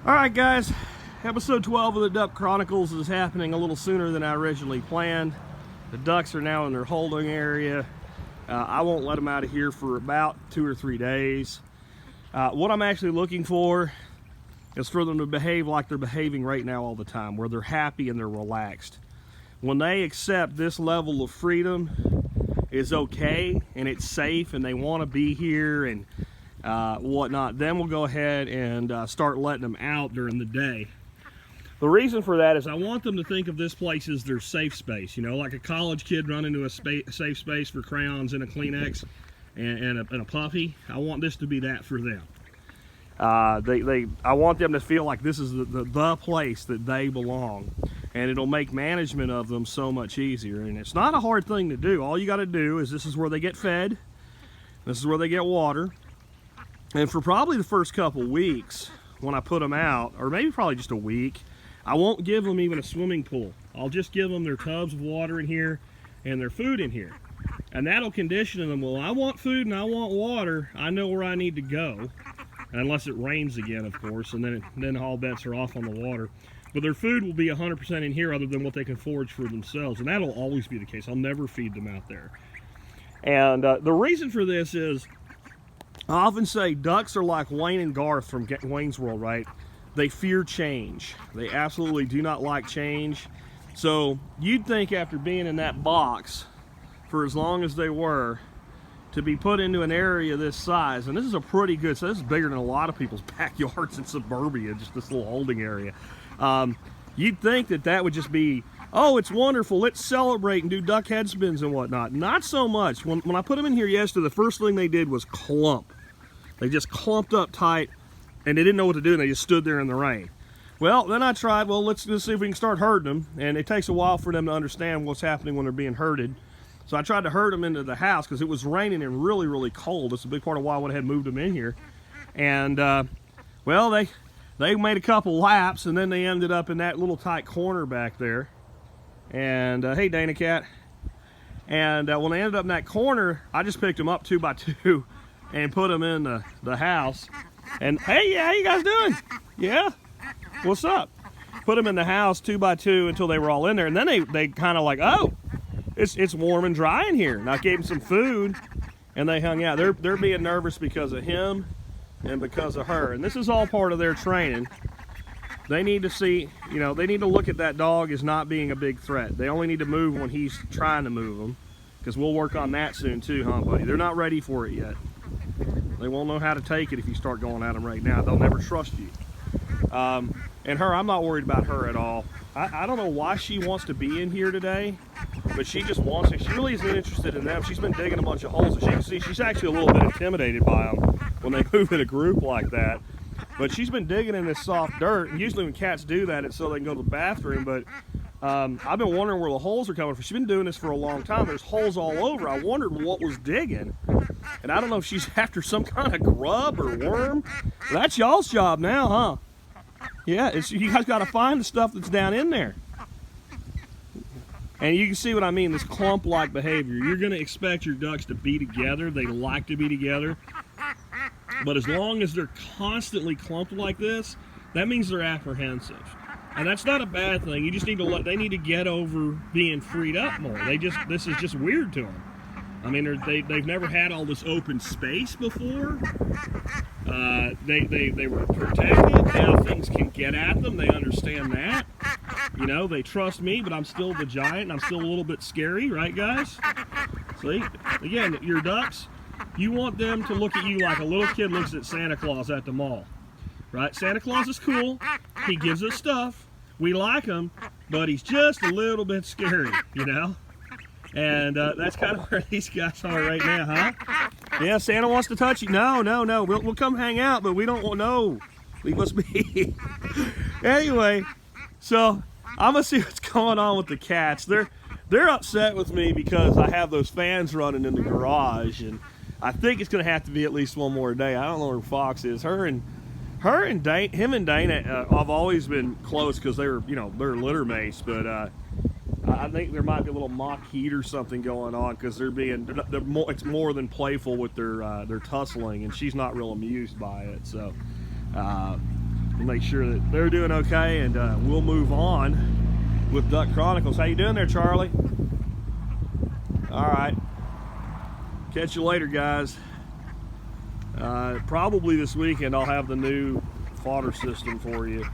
Alright guys, episode 12 of the Duck Chronicles is happening a little sooner than I originally planned. The ducks are now in their holding area. I won't let them out of here for about 2 or 3 days. What I'm actually looking for is for them to behave like they're behaving right now all the time, where they're happy and they're relaxed. When they accept this level of freedom is okay and it's safe and they want to be here and whatnot, then we'll go ahead and start letting them out during the day. The reason for that is I want them to think of this place as their safe space, you know, like a college kid running to a safe space for crayons and a Kleenex and a puppy. I want this to be that for them. I want them to feel like this is the place that they belong, and it'll make management of them so much easier. And it's not a hard thing to do. All you got to do is, this is where they get fed, this is where they get water, and for probably the first couple weeks when I put them out, or maybe probably just a week, I won't give them even a swimming pool. I'll just give them their tubs of water in here and their food in here, and that'll condition them. Well, I want food and I want water, I know where I need to go. Unless it rains again, of course, and then all bets are off on the water. But their food will be 100% in here other than what they can forage for themselves, and that'll always be the case. I'll never feed them out there. And the reason for this is, I often say ducks are like Wayne and Garth from Wayne's World, right? They fear change. They absolutely do not like change. So you'd think after being in that box for as long as they were, to be put into an area this size, and this is a pretty good, so this is bigger than a lot of people's backyards in suburbia, just this little holding area. You'd think that that would just be, oh, it's wonderful, let's celebrate and do duck head spins and whatnot. Not so much. When I put them in here yesterday, the first thing they did was clump. They just clumped up tight, and they didn't know what to do, and they just stood there in the rain. Well, then I tried, well, let's see if we can start herding them, and it takes a while for them to understand what's happening when they're being herded. So I tried to herd them into the house because it was raining and really, really cold. It's a big part of why I went ahead and moved them in here. And, well, they made a couple laps, and then they ended up in that little tight corner back there. And, hey, Dana Cat. And when they ended up in that corner, I just picked them up 2 by 2 and put them in the house. And, hey, yeah, how you guys doing? Yeah? What's up? Put them in the house 2 by 2 until they were all in there. And then they kind of like, oh, it's warm and dry in here. And I gave them some food, and they hung out. They're being nervous because of him and because of her. And this is all part of their training. They need to see, you know, they need to look at that dog as not being a big threat. They only need to move when he's trying to move them, because we'll work on that soon too, huh, buddy? They're not ready for it yet. They won't know how to take it if you start going at them right now. They'll never trust you. And her, I'm not worried about her at all. I don't know why she wants to be in here today, but she just wants to. She really isn't interested in them. She's been digging a bunch of holes, and she can see she's actually a little bit intimidated by them when they move in a group like that. But she's been digging in this soft dirt, and usually when cats do that, it's so they can go to the bathroom. But I've been wondering where the holes are coming from. She's been doing this for a long time. There's holes all over. I wondered what was digging, and I don't know if she's after some kind of grub or worm. That's y'all's job now, huh? Yeah, you guys got to find the stuff that's down in there. And you can see what I mean, this clump-like behavior. You're going to expect your ducks to be together. They like to be together. But as long as they're constantly clumped like this, that means they're apprehensive. And that's not a bad thing. You just need to they need to get over being freed up more. This is just weird to them. I mean, they've never had all this open space before. They were protected. Now things can get at them. They understand that. You know, they trust me, but I'm still the giant, and I'm still a little bit scary, right, guys? See? Again, your ducks, you want them to look at you like a little kid looks at Santa Claus at the mall, right? Santa Claus is cool. He gives us stuff. We like him, but he's just a little bit scary, you know? And that's kind of where these guys are right now, huh? Yeah, Santa wants to touch you. No. We'll come hang out, but we don't want, no. Leave us be. Anyway, so I'm going to see what's going on with the cats. They're upset with me because I have those fans running in the garage, and I think it's going to have to be at least one more day. I don't know where Fox is. Him and Dana, I've always been close because they're litter mates, but I think there might be a little mock heat or something going on because it's more than playful with their tussling, and she's not real amused by it. So to make sure that they're doing okay, and we'll move on with Duck Chronicles. How you doing there, Charlie? All right. Catch you later, guys. Probably this weekend I'll have the new fodder system for you.